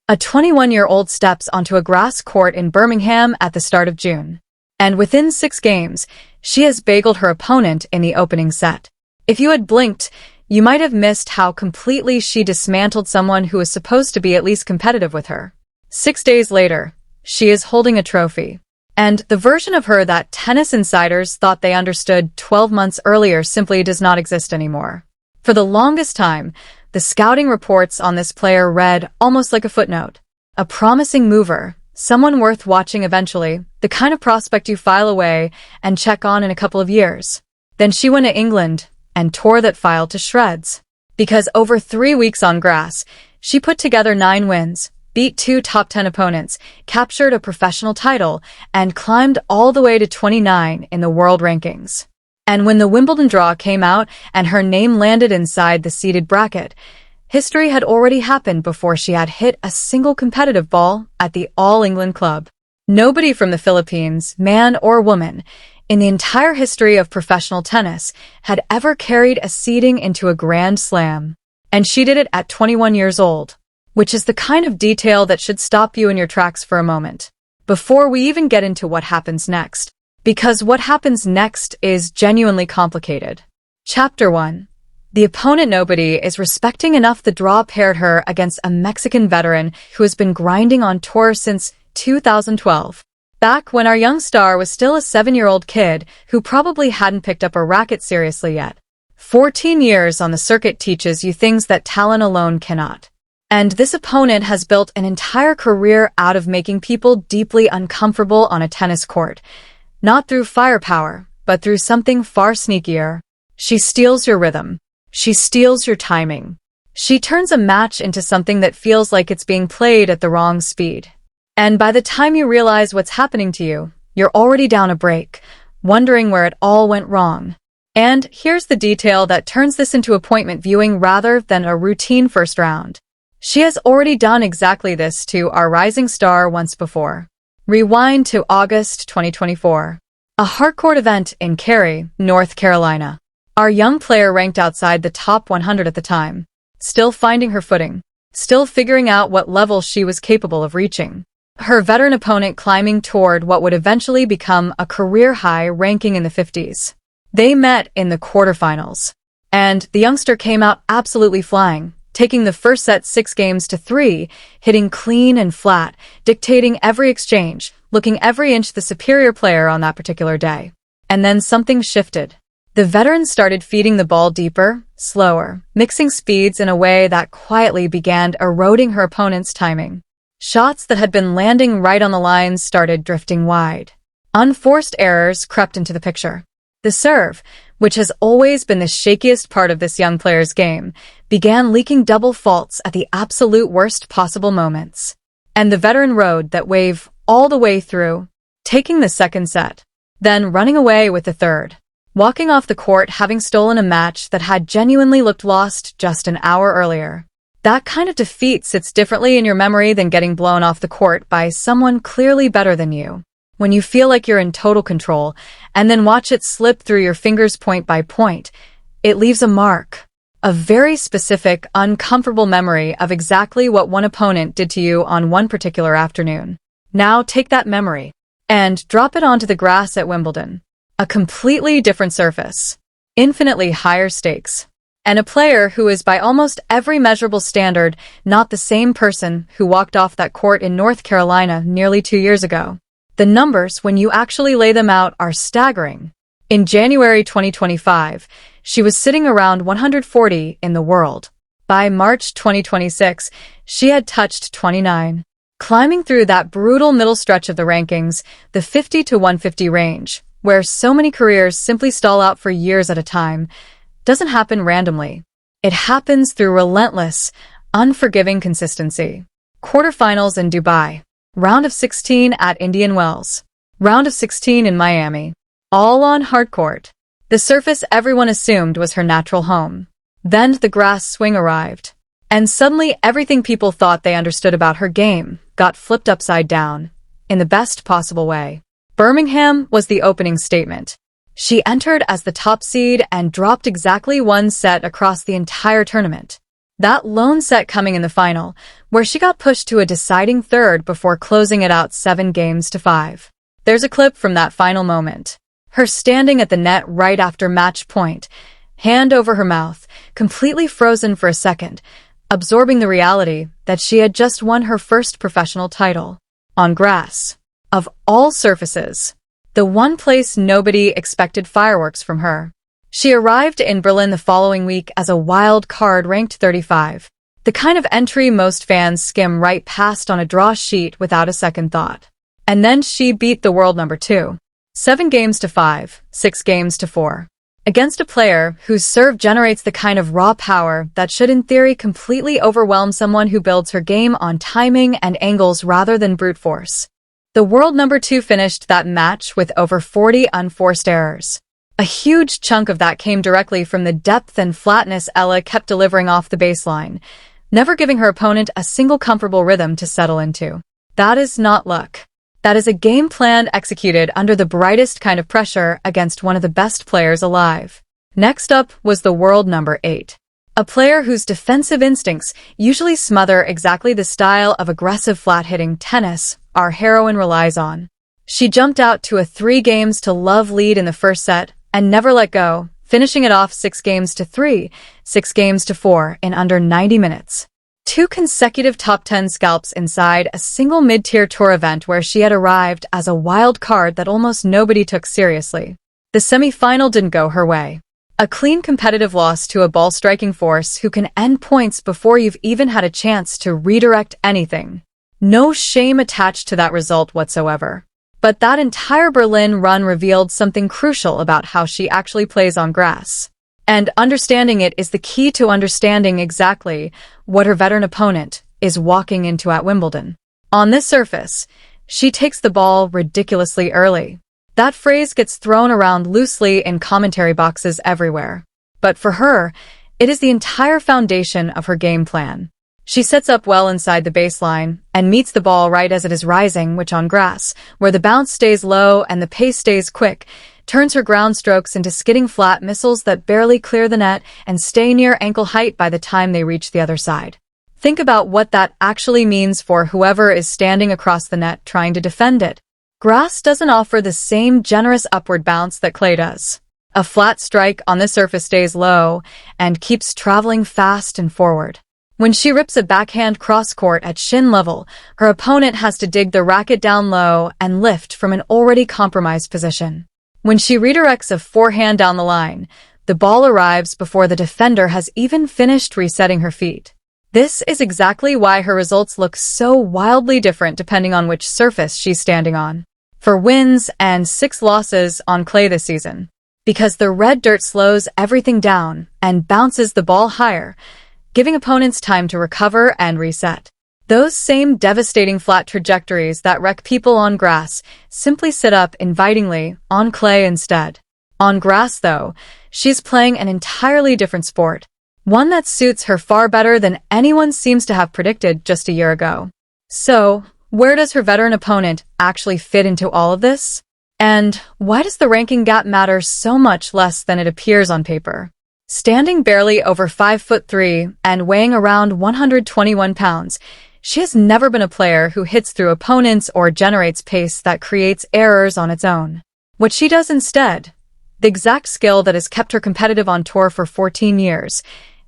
A 21-year-old steps onto a grass court in Birmingham at the start of June. And within 6 games, she has bageled her opponent in the opening set. If you had blinked, you might have missed how completely she dismantled someone who was supposed to be at least competitive with her. 6 days later, she is holding a trophy. And the version of her that tennis insiders thought they understood 12 months earlier simply does not exist anymore. For the longest time, the scouting reports on this player read almost like a footnote. A promising mover, someone worth watching eventually, the kind of prospect you file away and check on in a couple of years. Then she went to England and tore that file to shreds. Because over 3 weeks on grass, she put together 9 wins, beat 2 top 10 opponents, captured a professional title, and climbed all the way to 29 in the world rankings. And when the Wimbledon draw came out and her name landed inside the seeded bracket, history had already happened before she had hit a single competitive ball at the All England Club. Nobody from the Philippines, man or woman, in the entire history of professional tennis had ever carried a seeding into a Grand Slam. And she did it at 21 years old, which is the kind of detail that should stop you in your tracks for a moment, before we even get into what happens next. Because what happens next is genuinely complicated. Chapter 1. The opponent nobody is respecting enough. The draw paired her against a Mexican veteran who has been grinding on tour since 2012. Back when our young star was still a 7-year-old kid who probably hadn't picked up a racket seriously yet. 14 years on the circuit teaches you things that talent alone cannot. And this opponent has built an entire career out of making people deeply uncomfortable on a tennis court. Not through firepower, but through something far sneakier. She steals your rhythm. She steals your timing. She turns a match into something that feels like it's being played at the wrong speed. And by the time you realize what's happening to you, you're already down a break, wondering where it all went wrong. And here's the detail that turns this into appointment viewing rather than a routine first round. She has already done exactly this to our rising star once before. Rewind to August 2024. A hardcourt event in Cary, North Carolina. Our young player ranked outside the top 100 at the time, still finding her footing, still figuring out what level she was capable of reaching. Her veteran opponent climbing toward what would eventually become a career-high ranking in the 50s. They met in the quarterfinals, and the youngster came out absolutely flying, taking the first set 6-3, hitting clean and flat, dictating every exchange, looking every inch the superior player on that particular day. And then something shifted. The veteran started feeding the ball deeper, slower, mixing speeds in a way that quietly began eroding her opponent's timing. Shots that had been landing right on the lines started drifting wide. Unforced errors crept into the picture. The serve, which has always been the shakiest part of this young player's game, began leaking double faults at the absolute worst possible moments. And the veteran rode that wave all the way through, taking the second set, then running away with the third, walking off the court having stolen a match that had genuinely looked lost just an hour earlier. That kind of defeat sits differently in your memory than getting blown off the court by someone clearly better than you. When you feel like you're in total control, and then watch it slip through your fingers point by point, it leaves a mark. A very specific, uncomfortable memory of exactly what one opponent did to you on one particular afternoon. Now take that memory and drop it onto the grass at Wimbledon. A completely different surface. Infinitely higher stakes. And a player who is by almost every measurable standard not the same person who walked off that court in North Carolina nearly 2 years ago. The numbers, when you actually lay them out, are staggering. In January 2025, she was sitting around 140 in the world. By March 2026, she had touched 29. Climbing through that brutal middle stretch of the rankings, the 50 to 150 range, where so many careers simply stall out for years at a time, doesn't happen randomly. It happens through relentless, unforgiving consistency. Quarterfinals in Dubai. Round of 16 at Indian Wells. Round of 16 in Miami. All on hardcourt. The surface everyone assumed was her natural home. Then the grass swing arrived. And suddenly everything people thought they understood about her game got flipped upside down, in the best possible way. Birmingham was the opening statement. She entered as the top seed and dropped exactly 1 set across the entire tournament. That lone set coming in the final, where she got pushed to a deciding third before closing it out 7-5. There's a clip from that final moment. Her standing at the net right after match point, hand over her mouth, completely frozen for a second, absorbing the reality that she had just won her first professional title. On grass. Of all surfaces. The one place nobody expected fireworks from her. She arrived in Berlin the following week as a wild card ranked 35. The kind of entry most fans skim right past on a draw sheet without a second thought. And then she beat the world number 2. 7-5, 6-4. Against a player whose serve generates the kind of raw power that should in theory completely overwhelm someone who builds her game on timing and angles rather than brute force. The world number 2 finished that match with over 40 unforced errors. A huge chunk of that came directly from the depth and flatness Eala kept delivering off the baseline, never giving her opponent a single comfortable rhythm to settle into. That is not luck. That is a game plan executed under the brightest kind of pressure against one of the best players alive. Next up was the world number 8. A player whose defensive instincts usually smother exactly the style of aggressive flat-hitting tennis our heroine relies on. She jumped out to a 3-0 lead in the first set and never let go, finishing it off 6-3, 6-4 in under 90 minutes. 2 consecutive top 10 scalps inside a single mid-tier tour event where she had arrived as a wild card that almost nobody took seriously. The semi-final didn't go her way. A clean competitive loss to a ball-striking force who can end points before you've even had a chance to redirect anything. No shame attached to that result whatsoever. But that entire Berlin run revealed something crucial about how she actually plays on grass. And understanding it is the key to understanding exactly what her veteran opponent is walking into at Wimbledon. On this surface, she takes the ball ridiculously early. That phrase gets thrown around loosely in commentary boxes everywhere. But for her, it is the entire foundation of her game plan. She sets up well inside the baseline and meets the ball right as it is rising, which on grass, where the bounce stays low and the pace stays quick, turns her ground strokes into skidding flat missiles that barely clear the net and stay near ankle height by the time they reach the other side. Think about what that actually means for whoever is standing across the net trying to defend it. Grass doesn't offer the same generous upward bounce that clay does. A flat strike on the surface stays low and keeps traveling fast and forward. When she rips a backhand cross-court at shin level, her opponent has to dig the racket down low and lift from an already compromised position. When she redirects a forehand down the line, the ball arrives before the defender has even finished resetting her feet. This is exactly why her results look so wildly different depending on which surface she's standing on. 4 wins and 6 losses on clay this season. Because the red dirt slows everything down and bounces the ball higher, giving opponents time to recover and reset. Those same devastating flat trajectories that wreck people on grass simply sit up invitingly on clay instead. On grass, though, she's playing an entirely different sport, one that suits her far better than anyone seems to have predicted just a year ago. So, where does her veteran opponent actually fit into all of this? And why does the ranking gap matter so much less than it appears on paper? Standing barely over 5'3" and weighing around 121 pounds, she has never been a player who hits through opponents or generates pace that creates errors on its own. What she does instead, the exact skill that has kept her competitive on tour for 14 years,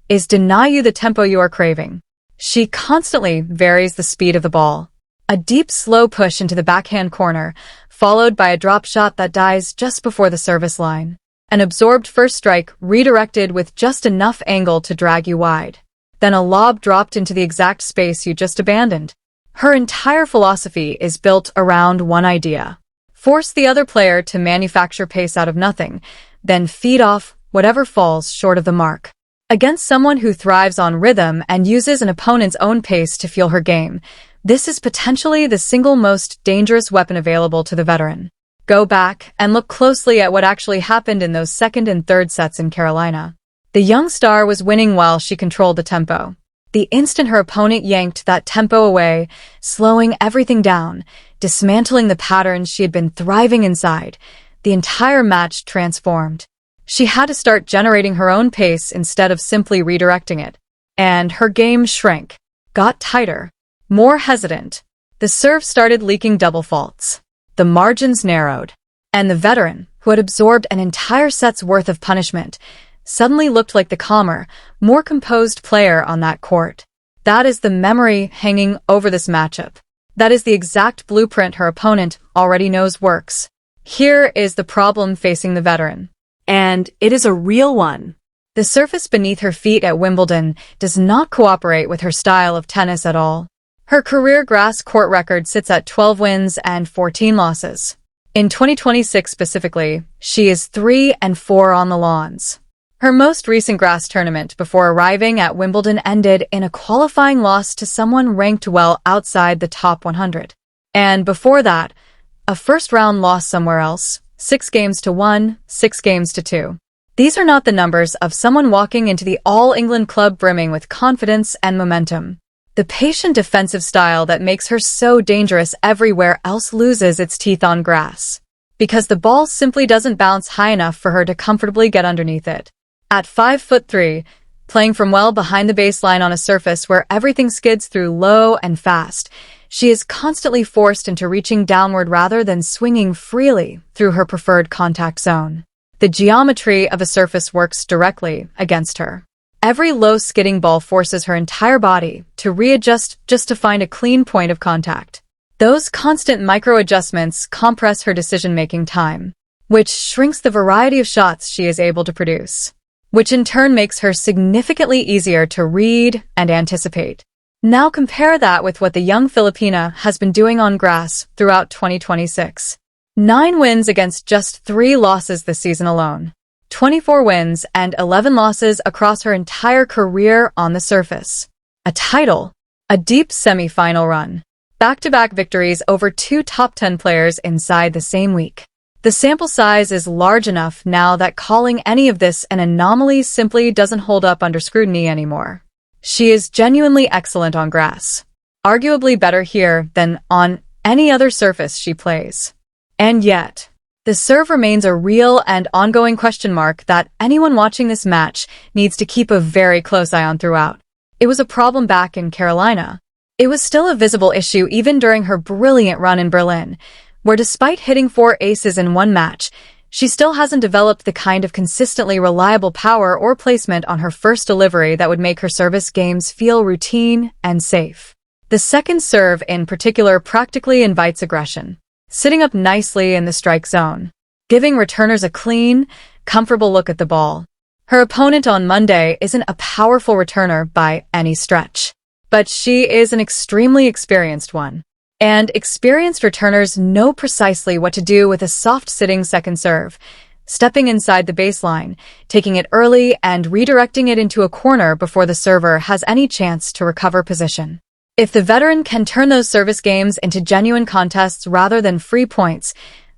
is deny you the tempo you are craving. She constantly varies the speed of the ball. A deep, slow push into the backhand corner, followed by a drop shot that dies just before the service line. An absorbed first strike redirected with just enough angle to drag you wide. Then a lob dropped into the exact space you just abandoned. Her entire philosophy is built around one idea. Force the other player to manufacture pace out of nothing, then feed off whatever falls short of the mark. Against someone who thrives on rhythm and uses an opponent's own pace to fuel her game, this is potentially the single most dangerous weapon available to the veteran. Go back and look closely at what actually happened in those second and third sets in Carolina. The young star was winning while she controlled the tempo. The instant her opponent yanked that tempo away, slowing everything down, dismantling the patterns she had been thriving inside, the entire match transformed. She had to start generating her own pace instead of simply redirecting it. and her game shrank, got tighter, more hesitant. The serve started leaking double faults. The margins narrowed, and the veteran, who had absorbed an entire set's worth of punishment, suddenly looked like the calmer, more composed player on that court. That is the memory hanging over this matchup. That is the exact blueprint her opponent already knows works. Here is the problem facing the veteran. And it is a real one. The surface beneath her feet at Wimbledon does not cooperate with her style of tennis at all. Her career grass court record sits at 12 wins and 14 losses. In 2026 specifically, she is 3-4 on the lawns. Her most recent grass tournament before arriving at Wimbledon ended in a qualifying loss to someone ranked well outside the top 100. And before that, a first-round loss somewhere else, 6-1, 6-2. These are not the numbers of someone walking into the All-England club brimming with confidence and momentum. The patient defensive style that makes her so dangerous everywhere else loses its teeth on grass, because the ball simply doesn't bounce high enough for her to comfortably get underneath it. At 5'3", playing from well behind the baseline on a surface where everything skids through low and fast, she is constantly forced into reaching downward rather than swinging freely through her preferred contact zone. The geometry of a surface works directly against her. Every low skidding ball forces her entire body to readjust just to find a clean point of contact. Those constant micro-adjustments compress her decision-making time, which shrinks the variety of shots she is able to produce, which in turn makes her significantly easier to read and anticipate. Now compare that with what the young Filipina has been doing on grass throughout 2026. 9 wins against just 3 losses this season alone. 24 wins and 11 losses across her entire career on the surface. A title, a deep semi-final run, back-to-back victories over 2 top 10 players inside the same week. The sample size is large enough now that calling any of this an anomaly simply doesn't hold up under scrutiny anymore. She is genuinely excellent on grass, arguably better here than on any other surface she plays. And yet, the serve remains a real and ongoing question mark that anyone watching this match needs to keep a very close eye on throughout. It was a problem back in Carolina. It was still a visible issue even during her brilliant run in Berlin, where despite hitting 4 aces in one match, she still hasn't developed the kind of consistently reliable power or placement on her first delivery that would make her service games feel routine and safe. The second serve in particular practically invites aggression, sitting up nicely in the strike zone, giving returners a clean, comfortable look at the ball. Her opponent on Monday isn't a powerful returner by any stretch, but she is an extremely experienced one. And experienced returners know precisely what to do with a soft-sitting second serve, stepping inside the baseline, taking it early and redirecting it into a corner before the server has any chance to recover position. If the veteran can turn those service games into genuine contests rather than free points,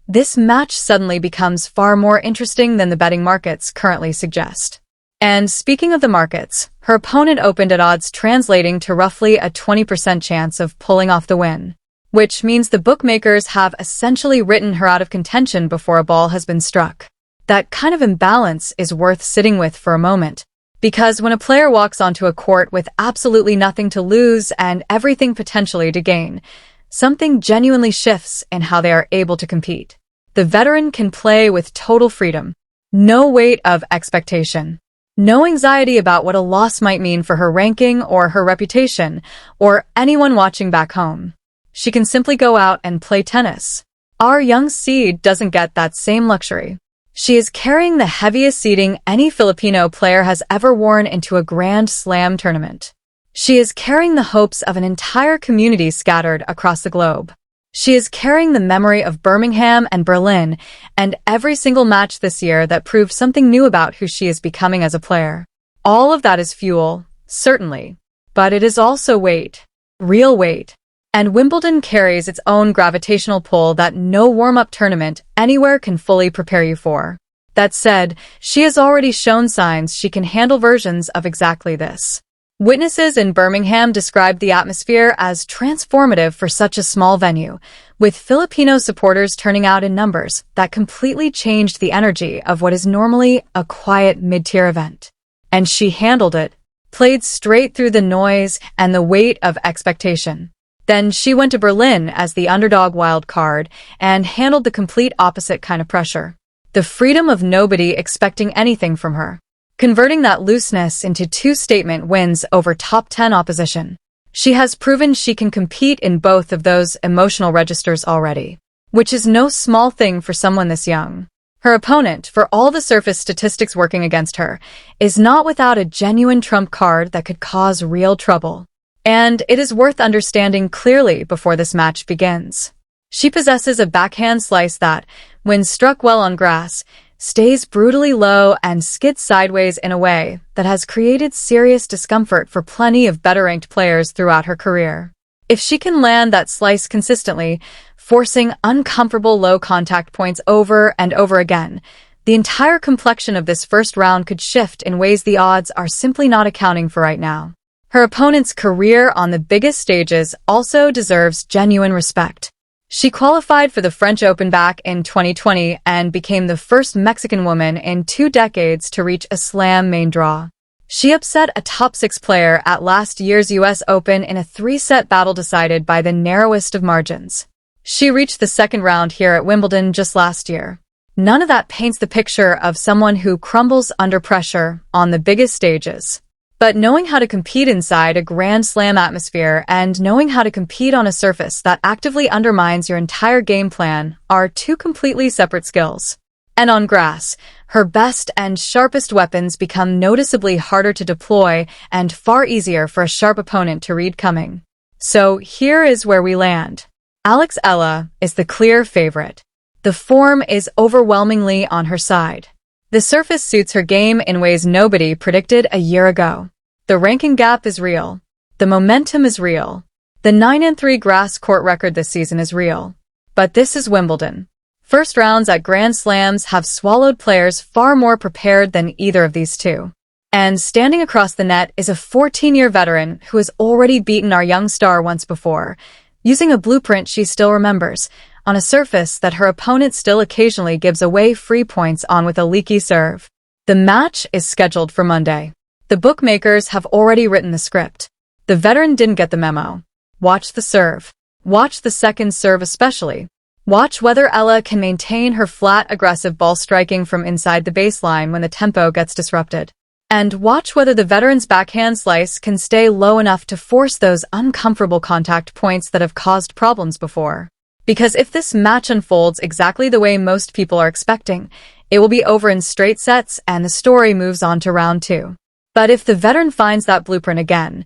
this match suddenly becomes far more interesting than the betting markets currently suggest. And speaking of the markets, her opponent opened at odds translating to roughly a 20% chance of pulling off the win, which means the bookmakers have essentially written her out of contention before a ball has been struck. That kind of imbalance is worth sitting with for a moment, because when a player walks onto a court with absolutely nothing to lose and everything potentially to gain, something genuinely shifts in how they are able to compete. The veteran can play with total freedom, no weight of expectation, no anxiety about what a loss might mean for her ranking or her reputation or anyone watching back home. She can simply go out and play tennis. Our young seed doesn't get that same luxury. She is carrying the heaviest seeding any Filipino player has ever worn into a Grand Slam tournament. She is carrying the hopes of an entire community scattered across the globe. She is carrying the memory of Birmingham and Berlin and every single match this year that proved something new about who she is becoming as a player. All of that is fuel, certainly, but it is also weight, real weight. And Wimbledon carries its own gravitational pull that no warm-up tournament anywhere can fully prepare you for. That said, she has already shown signs she can handle versions of exactly this. Witnesses in Birmingham described the atmosphere as transformative for such a small venue, with Filipino supporters turning out in numbers that completely changed the energy of what is normally a quiet mid-tier event. And she handled it played straight through the noise and the weight of expectation. Then she went to Berlin as the underdog wild card and handled the complete opposite kind of pressure. The freedom of nobody expecting anything from her, converting that looseness into two statement wins over top 10 opposition. She has proven she can compete in both of those emotional registers already, which is no small thing for someone this young. Her opponent, for all the surface statistics working against her, is not without a genuine trump card that could cause real trouble. And it is worth understanding clearly before this match begins. She possesses a backhand slice that, when struck well on grass, stays brutally low and skids sideways in a way that has created serious discomfort for plenty of better-ranked players throughout her career. If she can land that slice consistently, forcing uncomfortable low contact points over and over again, the entire complexion of this first round could shift in ways the odds are simply not accounting for right now. Her opponent's career on the biggest stages also deserves genuine respect. She qualified for the French Open back in 2020 and became the first Mexican woman in 2 decades to reach a slam main draw. She upset a top 6 player at last year's US Open in a 3-set battle decided by the narrowest of margins. She reached the second round here at Wimbledon just last year. None of that paints the picture of someone who crumbles under pressure on the biggest stages. But knowing how to compete inside a Grand Slam atmosphere and knowing how to compete on a surface that actively undermines your entire game plan are two completely separate skills. And on grass, her best and sharpest weapons become noticeably harder to deploy and far easier for a sharp opponent to read coming. So here is where we land. Alex Eala is the clear favorite. The form is overwhelmingly on her side. The surface suits her game in ways nobody predicted a year ago. The ranking gap is real. The momentum is real. The 9-3 grass court record this season is real. But this is Wimbledon. First rounds at Grand Slams have swallowed players far more prepared than either of these two. And standing across the net is a 14-year veteran who has already beaten our young star once before, using a blueprint she still remembers, on a surface that her opponent still occasionally gives away free points on with a leaky serve. The match is scheduled for Monday. The bookmakers have already written the script. The veteran didn't get the memo. Watch the serve. Watch the second serve especially. Watch whether Eala can maintain her flat, aggressive ball striking from inside the baseline when the tempo gets disrupted. And watch whether the veteran's backhand slice can stay low enough to force those uncomfortable contact points that have caused problems before. Because if this match unfolds exactly the way most people are expecting, it will be over in straight sets and the story moves on to round 2. But if the veteran finds that blueprint again,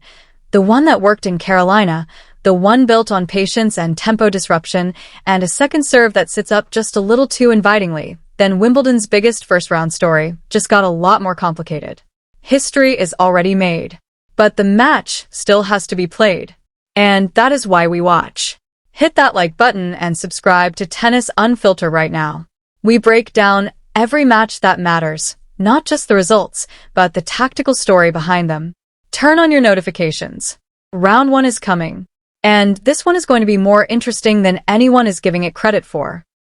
the one that worked in Carolina, the one built on patience and tempo disruption, and a second serve that sits up just a little too invitingly, then Wimbledon's biggest first-round story just got a lot more complicated. History is already made. But the match still has to be played. And that is why we watch. Hit that like button and subscribe to Tennis Unfiltered right now. We break down every match that matters, not just the results, but the tactical story behind them. Turn on your notifications. Round 1 is coming. And this one is going to be more interesting than anyone is giving it credit for.